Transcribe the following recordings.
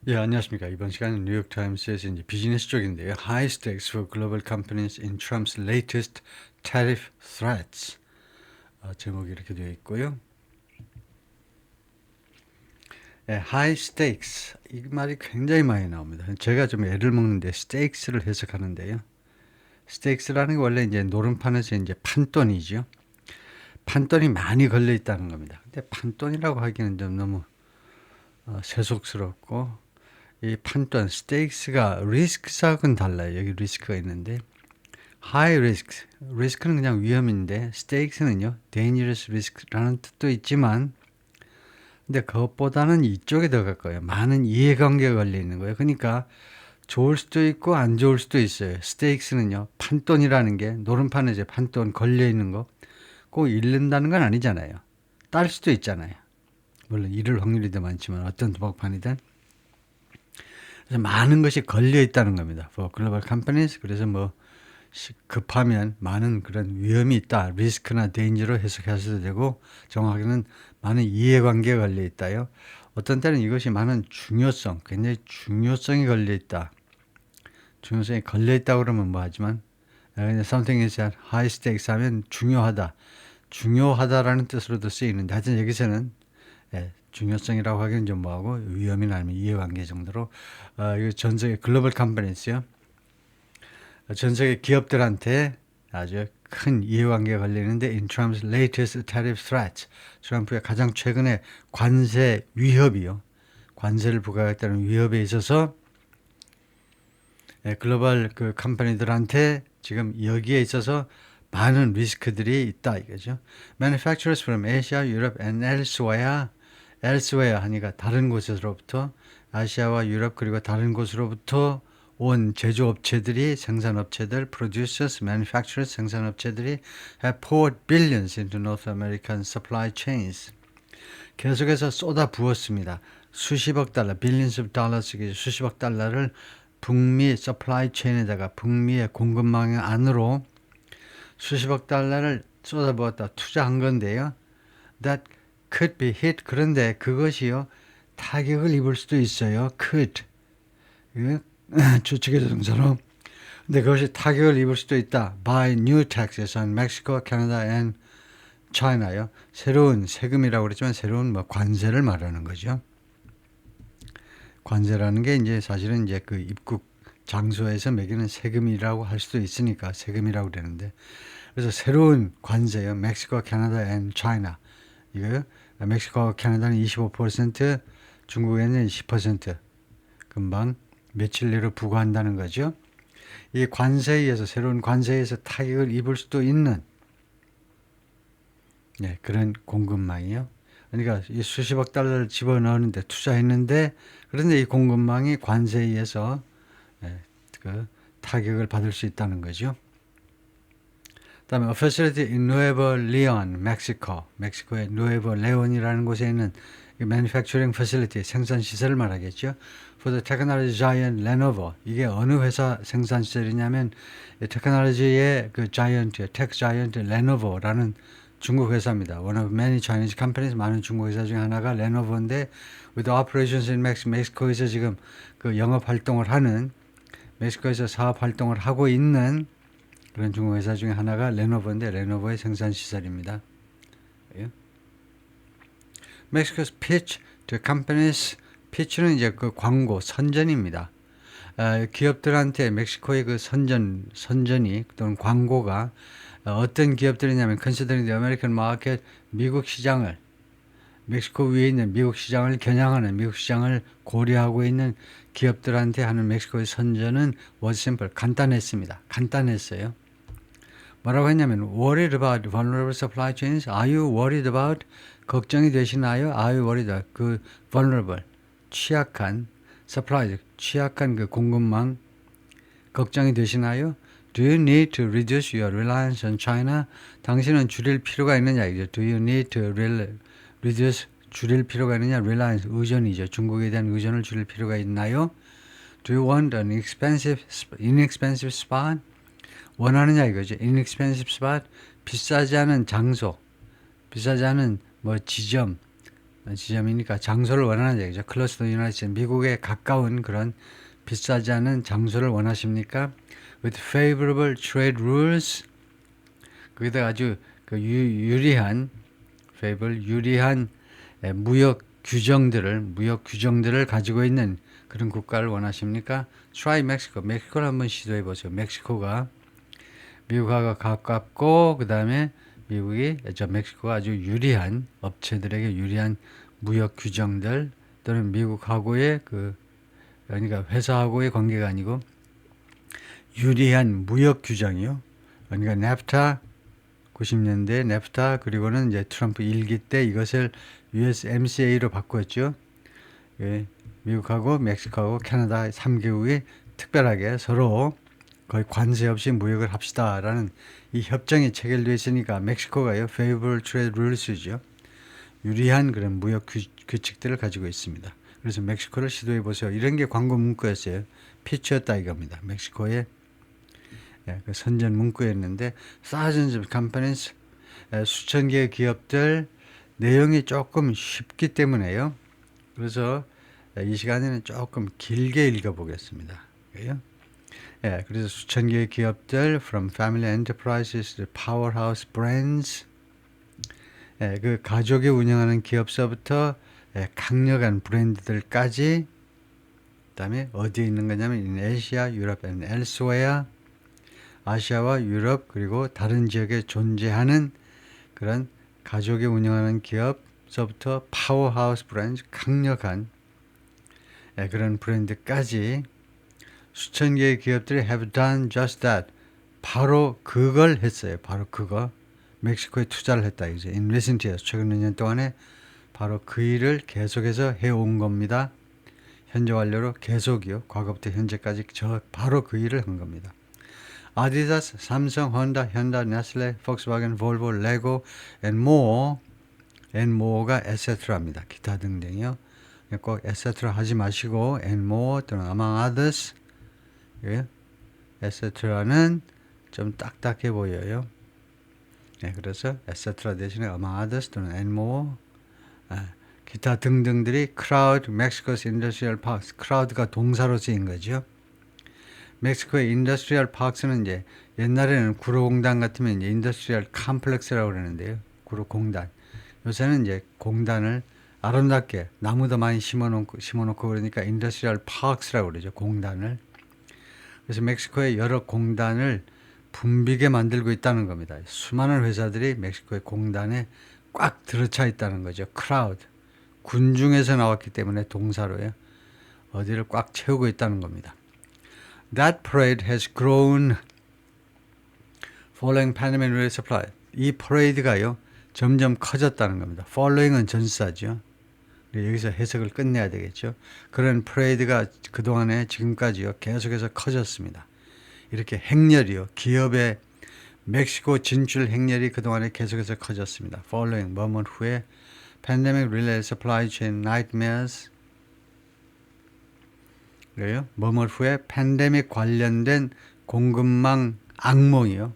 예, 안녕하십니까. 이번 시간은 뉴욕타임스에서 이제 비즈니스 쪽인데요. High stakes for global companies in Trump's latest tariff threats. 제목이 이렇게 되어 있고요. 예, high stakes. 이 말이 굉장히 많이 나옵니다. 제가 좀 애를 먹는데 stakes를 해석하는데요. stakes라는 게 원래 이제 노름판에서 이제 판돈이죠. 판돈이 많이 걸려 있다는 겁니다. 근데 판돈이라고 하기는 좀 너무 세속스럽고 이 판돈, 스테이크스가 리스크하고는 달라요. 여기 리스크가 있는데 high risk, 리스크는 그냥 위험인데 스테이크스는요, dangerous risk라는 뜻도 있지만 근데 그것보다는 이쪽에 더 가까워요. 많은 이해관계가 걸려 있는 거예요. 그러니까 좋을 수도 있고 안 좋을 수도 있어요. 스테이크스는요, 판돈이라는 게 노름판에 이제 판돈 걸려 있는 거 꼭 잃는다는 건 아니잖아요. 딸 수도 있잖아요. 물론 잃을 확률이 더 많지만 어떤 도박판이든 그래서 많은 것이 걸려 있다는 겁니다. For global companies. 그래서 뭐 급하면 많은 그런 위험이 있다. 리스크나 데인저로 해석하셔도 되고 정확하게는 많은 이해관계가 걸려 있다요. 어떤 때는 이것이 많은 중요성, 굉장히 중요성이 걸려 있다. 중요성이 걸려 있다고 그러면 뭐 하지만 something is at high stakes 하면 중요하다. 중요하다라는 뜻으로도 쓰이는데 하여튼 여기서는 중요성이라고 하기는 좀 뭐하고 위험이나 아니면 이해관계 정도로 이거 전 세계 글로벌 컴퍼니스요. 전 세계 기업들한테 아주 큰 이해관계가 걸리는데 in Trump's latest tariff threats, 트럼프의 가장 최근의 관세 위협이요. 관세를 부과하겠다는 위협에 있어서 글로벌 그 컴퍼니들한테 지금 여기에 있어서 많은 리스크들이 있다 이거죠. Manufacturers from Asia, Europe and elsewhere 하니까 다른 곳에서부터 아시아와 유럽 그리고 다른 곳으로부터 온 제조업체들이 생산업체들 producers, manufacturers 생산업체들이 have poured billions into North American supply chains. 계속해서 쏟아 부었습니다. 수십억 달러, billions of dollars, 수십억 달러를 북미 서플라이 체인에다가 북미의 공급망 안으로 수십억 달러를 쏟아부었다 투자한 건데요. That could be hit. 그런데 그것이요 타격을 입을 수도 있어요. could. 주축의 동사로. 근데 그것이 타격을 입을 수도 있다. By new taxes on Mexico, Canada and China요. 새로운 세금이라고 그랬지만 새로운 뭐 관세를 말하는 거죠. 관세라는 게 이제 사실은 이제 그 입국 장소에서 매기는 세금이라고 할 수도 있으니까 세금이라고 그러는데 그래서 새로운 관세요. 멕시코, 캐나다 and China. 이거요. 멕시코, 캐나다는 25%, 중국에는 10% 금방 며칠 내로 부과한다는 거죠. 이 관세에 의해서 새로운 관세에 의해서 타격을 입을 수도 있는 그런 공급망이요. 그러니까 이 수십억 달러를 집어넣었는데 투자했는데 그런데 이 공급망이 관세에 의해서 그 타격을 받을 수 있다는 거죠. 그다음에 a facility in Nuevo Leon, 멕시코. 멕시코의 누에보 레온이라는 곳에 있는 manufacturing facility, 생산 시설을 말하겠죠. For the technology giant Lenovo. 이게 어느 회사 생산 시설이냐면 테크놀로지의 그 자이언트, 테크 자이언트 레노버라는 중국 회사입니다. One of many Chinese companies. 많은 중국 회사 중에 하나가 레노버인데 with operations in Mexico. 멕시코에서 지금 그 영업 활동을 하는 멕시코에서 사업 활동을 하고 있는 그런 중국 회사 중에 하나가 레노버인데 레노버의 생산 시설입니다. Mexico's pitch to companies. pitch는 이제 그 광고 선전입니다. 기업들한테 멕시코의 그 선전이 또는 광고가 어떤 기업들이냐면 considering the American market, 미국 시장을 멕시코 위에 있는 미국 시장을 겨냥하는 미국 시장을 고려하고 있는 기업들한테 하는 멕시코의 선전은 was simple. 간단했습니다. 간단했어요. 뭐라고 했냐면 worried about vulnerable supply chains. Are you worried about? 걱정이 되시나요? Are you worried about? 그 vulnerable, 취약한 supply, 취약한 그 공급망 걱정이 되시나요? Do you need to reduce your reliance on China? 당신은 줄일 필요가 있느냐 이죠. Do you need to reduce 줄일 필요가 있느냐? Reliance 의존이죠. 중국에 대한 의존을 줄일 필요가 있나요? Do you want an inexpensive spot? 원하느냐 이거죠. inexpensive spot, 비싸지 않은 장소, 비싸지 않은 뭐 지점, 지점이니까 장소를 원하는 얘기죠. Close to the United States. 미국에 가까운 그런 비싸지 않은 장소를 원하십니까? With favorable trade rules. 거기다 아주 그 유리한 favorable 유리한 무역 규정들을 가지고 있는 그런 국가를 원하십니까? Try Mexico. 멕시코를 한번 시도해 보세요. 멕시코가 미국하고 가깝고 그 다음에 멕시코가 아주 유리한 업체들에게 유리한 무역 규정들 또는 미국하고의 그러니까 회사하고의 관계가 아니고 유리한 무역 규정이요. 그러니까 냅타 90년대 냅타 그리고는 이제 트럼프 1기 때 이것을 USMCA로 바꿨죠. 예, 미국하고 멕시코하고 캐나다 3개국이 특별하게 서로 거의 관세 없이 무역을 합시다라는 이 협정이 체결되어 있으니까 멕시코가요 favorable trade rules죠. 유리한 그런 무역 규칙들을 가지고 있습니다. 그래서 멕시코를 시도해 보세요. 이런 게 광고 문구였어요. 피치였다 이겁니다. 멕시코의 그 선전 문구였는데 thousands of companies 수천 개의 기업들 내용이 조금 쉽기 때문에요. 그래서 이 시간에는 조금 길게 읽어보겠습니다. 그래서 수천 개의 기업들 from family enterprises to powerhouse brands 그 가족이 운영하는 기업서부터 강력한 브랜드들까지 그다음에 어디에 있는 거냐면 in Asia, Europe and elsewhere 아시아와 유럽 그리고 다른 지역에 존재하는 그런 가족이 운영하는 기업서부터 파워하우스 브랜드 강력한 그런 브랜드까지 수천 개의 기업들이 have done just that. 바로 그걸 했어요. 바로 그거. 멕시코에 투자를 했다. 이제 in recent years. 최근 몇 년 동안에 바로 그 일을 계속해서 해온 겁니다. 현재 완료로 계속이요. 과거부터 현재까지 바로 그 일을 한 겁니다. 아디다스, 삼성, 혼다, 현다, 네슬레, 폭스바겐, 볼보, 레고, and more가 etcetera입니다. 기타 등등이요. 꼭 etc. 하지 마시고 and more 또는 among others etcetera는 좀 딱딱해 보여요. 그래서 etc. 대신에 among others 또는 and more 기타 등등들이 crowd, Mexico's industrial parks. crowd가 동사로 쓰인 거죠. 멕시코의 인더스트리얼 파크스는 이제 옛날에는 구로공단 같으면 이제 인더스트리얼 컴플렉스라고 그러는데요. 구로공단. 요새는 이제 공단을 아름답게 나무도 많이 심어놓고 그러니까 인더스트리얼 파크스라고 그러죠. 공단을. 그래서 멕시코의 여러 공단을 붐비게 만들고 있다는 겁니다. 수많은 회사들이 멕시코의 공단에 꽉 들어차 있다는 거죠. 크라우드. 군중에서 나왔기 때문에 동사로요. 어디를 꽉 채우고 있다는 겁니다. That parade has grown following pandemic resupply. 이 퍼레이드가요. 점점 커졌다는 겁니다. following은 전사죠. 여기서 해석을 끝내야 되겠죠. 그런 퍼레이드가 그동안에 지금까지요. 계속해서 커졌습니다. 이렇게 행렬이요. 기업의 멕시코 진출 행렬이 그동안에 계속해서 커졌습니다. following 뭐뭐 후에 pandemic related supply chain nightmares 그래요. 뭐뭐 후에 팬데믹 관련된 공급망 악몽이요.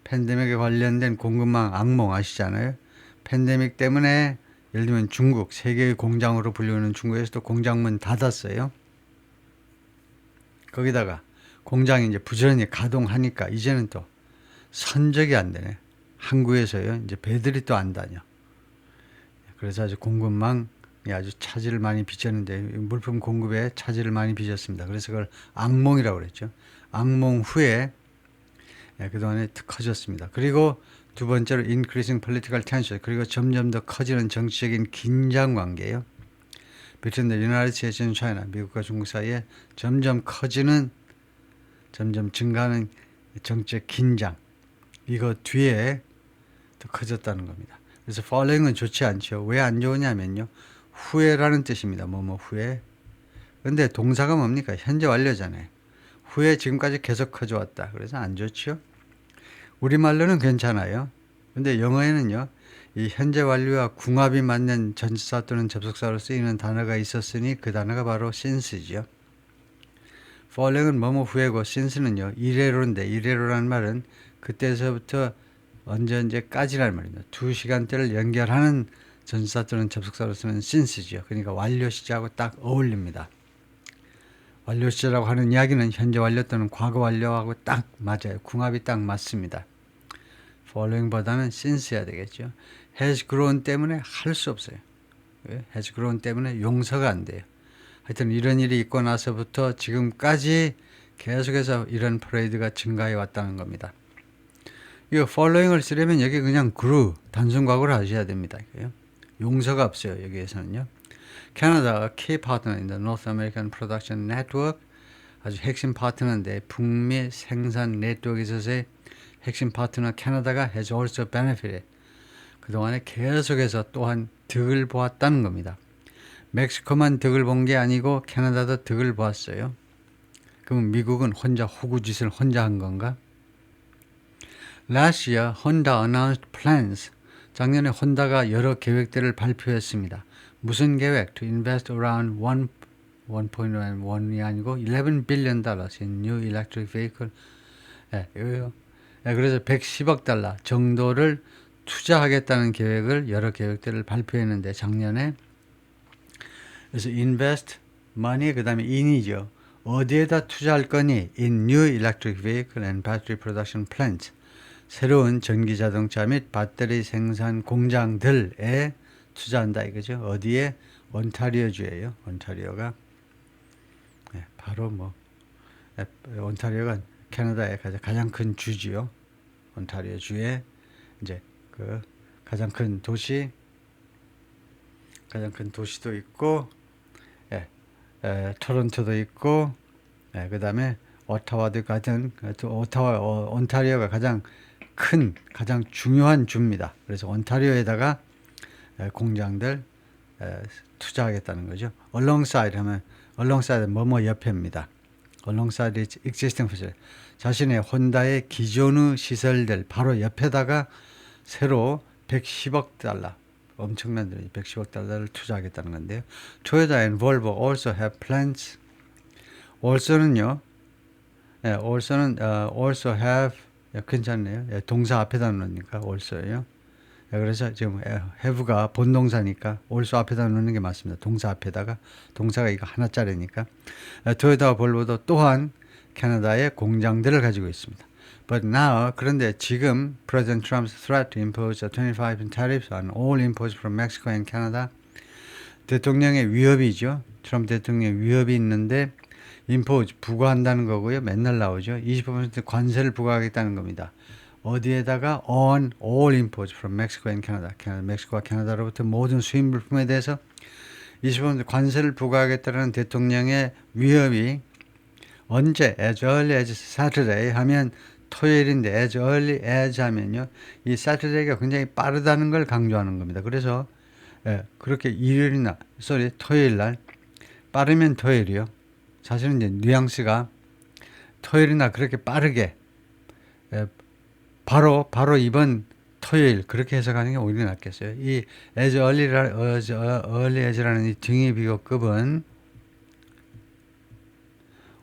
팬데믹에 관련된 공급망 악몽 아시잖아요. 팬데믹 때문에 예를 들면 중국 세계의 공장으로 불리우는 중국에서도 공장문 닫았어요. 거기다가 공장이 이제 부지런히 가동하니까 이제는 또 선적이 안 되네. 한국에서요. 이제 배들이 또 안 다녀. 그래서 아주 공급망 아주 차질을 많이 빚었는데 물품 공급에 차질을 많이 빚었습니다. 그래서 그걸 악몽이라고 그랬죠. 악몽 후에 그동안에 커졌습니다. 그리고 두 번째로 increasing political tension 그리고 점점 더 커지는 정치적인 긴장 관계예요. between the United States and China 미국과 중국 사이에 점점 커지는 점점 증가하는 정치적 긴장 이거 뒤에 더 커졌다는 겁니다. 그래서 following은 좋지 않죠. 왜 안 좋으냐면요. 후에라는 뜻입니다. 뭐뭐 후에. 근데 동사가 뭡니까? 현재 완료잖아요. 후에 지금까지 계속 커져왔다. 그래서 안 좋죠. 우리말로는 괜찮아요. 근데 영어에는요. 이 현재 완료와 궁합이 맞는 전치사 또는 접속사로 쓰이는 단어가 있었으니 그 단어가 바로 since죠. following은 뭐뭐 후에고 since는요. 이래로인데 이래로라는 말은 그때서부터 언제까지라는 말입니다. 두 시간대를 연결하는 전치사 또는 접속사로 쓰는 since죠. 그러니까 완료 시제하고 딱 어울립니다. 완료 시제라고 하는 이야기는 현재 완료 또는 과거 완료하고 딱 맞아요. 궁합이 딱 맞습니다. following보다는 since해야 되겠죠. has grown 때문에 할 수 없어요. 왜? has grown 때문에 용서가 안 돼요. 하여튼 이런 일이 있고 나서부터 지금까지 계속해서 이런 퍼레이드가 증가해 왔다는 겁니다. 이 following을 쓰려면 여기 그냥 grew 단순 과거를 하셔야 됩니다. 용서가 없어요. 여기에서는요. 캐나다가 key partner in the North American Production Network, 아주 핵심 파트너인데 북미 생산 네트워크에 있어서의 핵심 파트너 캐나다가 has also benefited. 그동안에 계속해서 또한 득을 보았다는 겁니다. 멕시코만 득을 본 게 아니고 캐나다도 득을 보았어요. 그럼 미국은 혼자 호구짓을 혼자 한 건가? Last year, Honda announced plans. 작년에 혼다가 여러 계획들을 발표했습니다. 무슨 계획? To invest around 1.1이 아니고 $11 billion in new electric vehicle. 그래서 110억 달러 정도를 투자하겠다는 계획을 여러 계획들을 발표했는데 작년에 그래서 invest money 그다음에 in이죠. 어디에다 투자할 거니? In new electric vehicle and battery production plants. 새로운 전기 자동차 및 배터리 생산 공장들에 투자한다 이거죠. 어디에? 온타리오주예요. 온타리오가 바로 온타리오가 캐나다의 가장 큰 주지요. 온타리오 주에 이제 그 가장 큰 도시도 있고, 토론토도 있고, 그다음에 오타와도 같은 온타리오가 가장 중요한 주입니다. 그래서 온타리오에다가 공장들 투자하겠다는 거죠. alongside 하면 alongside 뭐뭐 옆에입니다. alongside its existing facility. 자신의 혼다의 기존의 시설들 바로 옆에다가 새로 110억 달러 엄청난 돈이 110억 달러를 투자하겠다는 건데요. Toyota and Volvo also have plans. also는요. also는 also have 괜찮네요. 동사 앞에다 놓으니까 also예요. 그래서 지금 have가 본동사니까 also 앞에다 놓는 게 맞습니다. 동사 앞에다가 동사가 이거 하나짜리니까. 토요타와 볼보도 또한 캐나다에 공장들을 가지고 있습니다. But now 그런데 지금 President Trump's threat to impose a 25% tariffs on all imports from Mexico and Canada. 대통령의 위협이죠. 트럼프 대통령의 위협이 있는데 impose 부과한다는 거고요. 맨날 나오죠. 25% 관세를 부과하겠다는 겁니다. 어디에다가 on all imports from Mexico and Canada. 멕시코와 캐나다로부터 모든 수입 물품에 대해서 25% 관세를 부과하겠다는 대통령의 위협이 언제 as early as Saturday 하면 토요일인데 as early as 하면요. 이 Saturday가 굉장히 빠르다는 걸 강조하는 겁니다. 그래서 그렇게 토요일 날 빠르면 토요일이요. 사실은 이제 뉘앙스가 토요일이나 그렇게 빠르게 바로 이번 토요일 그렇게 해석하는 게 오히려 낫겠어요. 이 as early as라는 이 등의 비교급은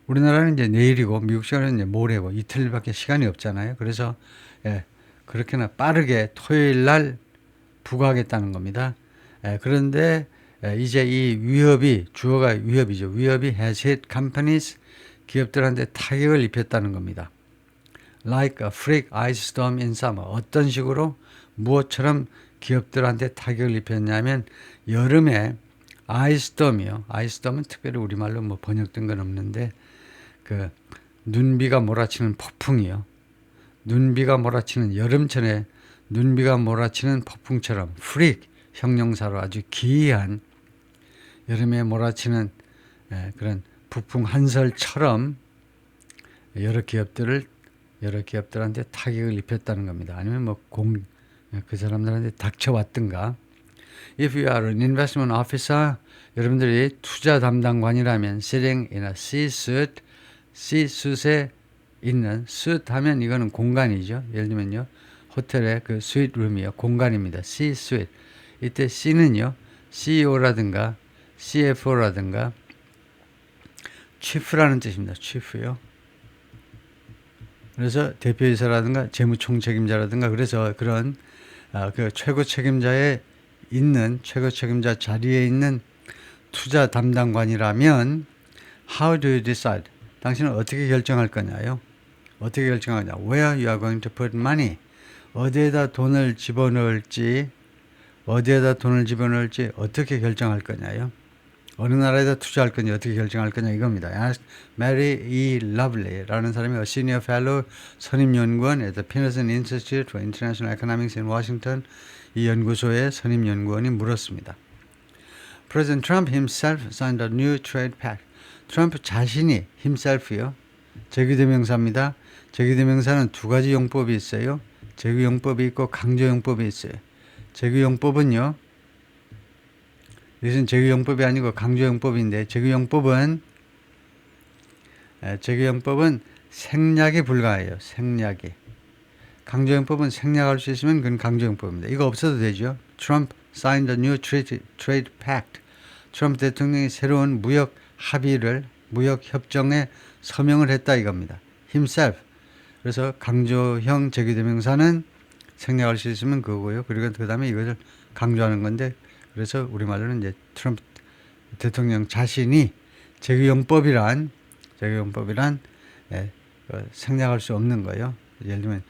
우리나라는 이제 내일이고 미국 시간은 이제 모레고 이틀밖에 시간이 없잖아요. 그래서 그렇게나 빠르게 토요일 날 부과하겠다는 겁니다. 그런데 이제 이 위협이 주어가 위협이죠. 위협이 has hit companies 기업들한테 타격을 입혔다는 겁니다. Like a freak ice storm in summer. 어떤 식으로 무엇처럼 기업들한테 타격을 입혔냐면 여름에 아이스storm이요. 아이스storm은 특별히 우리말로 뭐 번역된 건 없는데 그 눈비가 몰아치는 폭풍이요. 눈비가 몰아치는 여름철에 눈비가 몰아치는 폭풍처럼 freak 형용사로 아주 기이한 여름에 몰아치는 그런 북풍 한설처럼 여러 기업들한테 타격을 입혔다는 겁니다. 아니면 그 사람들한테 닥쳐왔든가. If you are an investment officer, 여러분들이 투자 담당관이라면 sitting in a C-suite, C-suite에 있는 suite 하면 이거는 공간이죠. 예를 들면요. 호텔의 그 스위트 룸이요. 공간입니다. C-suite. 이때 C는요. CEO라든가 CFO라든가 chief라는 뜻입니다. chief요. 그래서 대표이사라든가 재무총책임자라든가 그래서 그런 그 최고 책임자의 있는 최고 책임자 자리에 있는 투자 담당관이라면 How do you decide? 당신은 어떻게 결정할 거냐요? 어떻게 결정하냐? Where you are going to put money? 어디에다 돈을 집어넣을지 어떻게 결정할 거냐요? 어느 나라에다 투자할 건지 어떻게 결정할 거냐 이겁니다. Mary E. Lovely라는 사람이 a senior fellow 선임연구원 at the Pearson Institute for International Economics in Washington 이 연구소의 선임연구원이 물었습니다. President Trump himself signed a new trade pact. 트럼프 자신이 himself요. 제기대명사입니다. 제기대명사는 두 가지 용법이 있어요. 제기용법이 있고 강조용법이 있어요. 제기용법은요. 이것은 제기용법이 아니고 강조용법인데 제기용법은 생략이 불가해요. 생략이. 강조용법은 생략할 수 있으면 그건 강조용법입니다. 이거 없어도 되죠. Trump signed a new trade pact. 트럼프 대통령이 새로운 무역 합의를 무역 협정에 서명을 했다 이겁니다. himself. 그래서 강조형 제기대명사는 생략할 수 있으면 그거고요. 그리고 그 다음에 이것을 강조하는 건데 그래서 우리말로는 이제 트럼프 대통령 자신이 제기용법이란 생략할 수 없는 거예요. 예를 들면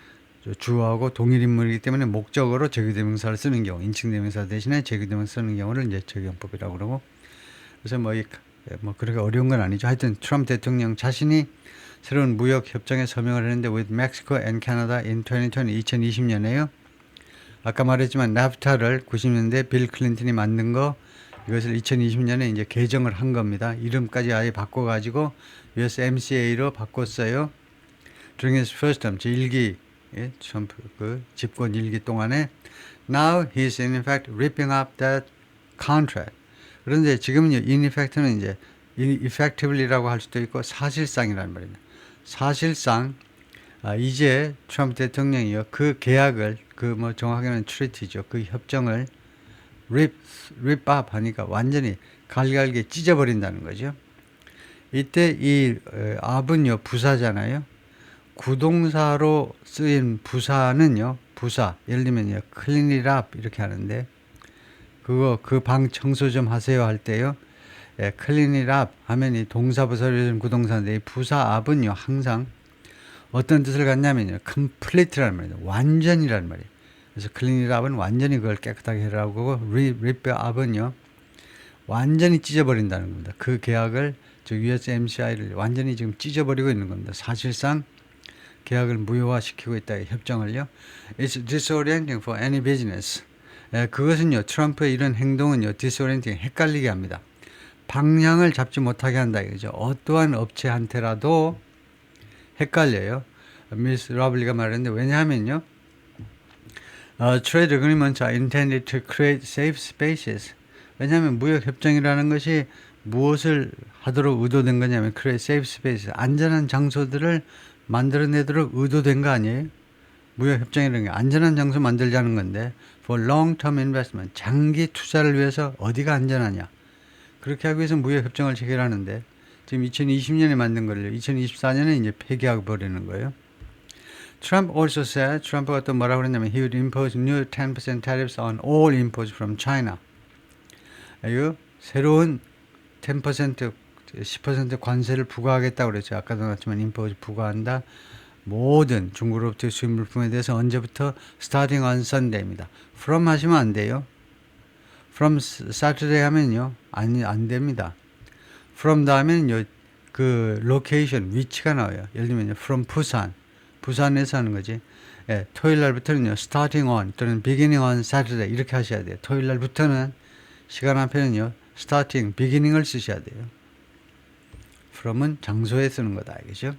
주어하고 동일 인물이기 때문에 목적어로 제기대명사를 쓰는 경우, 인칭대명사 대신에 제기대명사 쓰는 경우를 이제 제기용법이라고 그러고 그래서 그렇게 어려운 건 아니죠. 하여튼 트럼프 대통령 자신이 새로운 무역 협정에 서명을 했는데 with Mexico and Canada in 2020년에요. 아까 말했지만 나프타를 90년대 빌 클린턴이 만든 거 이것을 2020년에 이제 개정을 한 겁니다. 이름까지 아예 바꿔가지고 USMCA로 바꿨어요. During his first term, 제1기 트럼프 그 집권 1기 동안에 now he is in effect ripping up that contract. 그런데 지금은요, in effect는 이제 effectively라고 할 수도 있고 사실상이라는 말입니다. 사실상 이제 트럼프 대통령이요 그 계약을 정확하게는 treaty죠 그 협정을 rip up 하니까 완전히 갈갈게 찢어버린다는 거죠. 이때 이 up은요 부사잖아요. 구동사로 쓰인 부사는요 부사 예를 들면요 clean it up 이렇게 하는데 그 방 청소 좀 하세요 할 때요. clean it up 하면 이 동사 부사를 구동사인데 이 부사 up은요 항상 어떤 뜻을 갖냐면요 complete라는 말이에요. 완전이라는 말이에요. 그래서 clean it up은 완전히 그걸 깨끗하게 해라고 하고 rip up은요 완전히 찢어버린다는 겁니다. 그 계약을 USMCA를 완전히 지금 찢어버리고 있는 겁니다. 사실상 계약을 무효화시키고 있다. 협정을요. It's disorienting for any business. 그것은요 트럼프의 이런 행동은요 disorienting 헷갈리게 합니다. 방향을 잡지 못하게 한다 이거죠. 어떠한 업체한테라도 헷갈려요. 미스 러블리가 말했는데 왜냐하면요. Trade agreements are intended to create safe spaces. 왜냐하면 무역협정이라는 것이 무엇을 하도록 의도된 거냐면 create safe spaces. 안전한 장소들을 만들어내도록 의도된 거 아니에요? 무역협정이라는 게 안전한 장소 만들자는 건데 for long-term investment. 장기 투자를 위해서 어디가 안전하냐. 그렇게 하기 위해서 무역협정을 체결하는데 지금 2020년에 만든 거를 2024년에 이제 폐기하고 버리는 거예요. Trump also said, 트럼프가 또 뭐라고 그랬냐면 he would impose new 10% tariffs on all imports from China. 이 새로운 10% 관세를 부과하겠다고 그랬죠. 아까도 나왔지만 impose 부과한다. 모든 중국으로부터 수입 물품에 대해서 언제부터 starting on Sunday입니다. From 하시면 안 돼요. From Saturday 하면요. 안 됩니다. From 다음에는요. 그 location, 위치가 나와요. 예를 들면요. From 부산. 부산에서 하는 거지. 예, 토요일 날부터는요. starting on 또는 beginning on Saturday 이렇게 하셔야 돼요. 토요일 날부터는 시간 앞에는요. starting, beginning을 쓰셔야 돼요. from은 장소에 쓰는 거다. 알겠죠?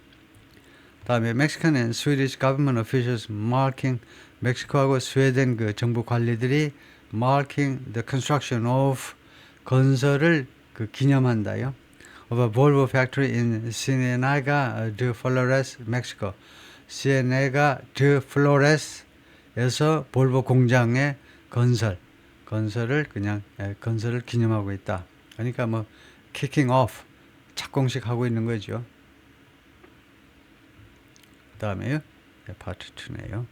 다음에 Mexican and Swedish government officials marking 멕시코하고 스웨덴 그 정부 관리들이 marking the construction of 건설을 그 기념한다요. of a Volvo factory in Cienega de Flores, Mexico. Cienega de Flores에서 볼보 공장의 건설을 그냥 건설을 기념하고 있다. 그러니까 뭐 kicking off 착공식 하고 있는 거죠. 그 다음에요. 파트 2네요.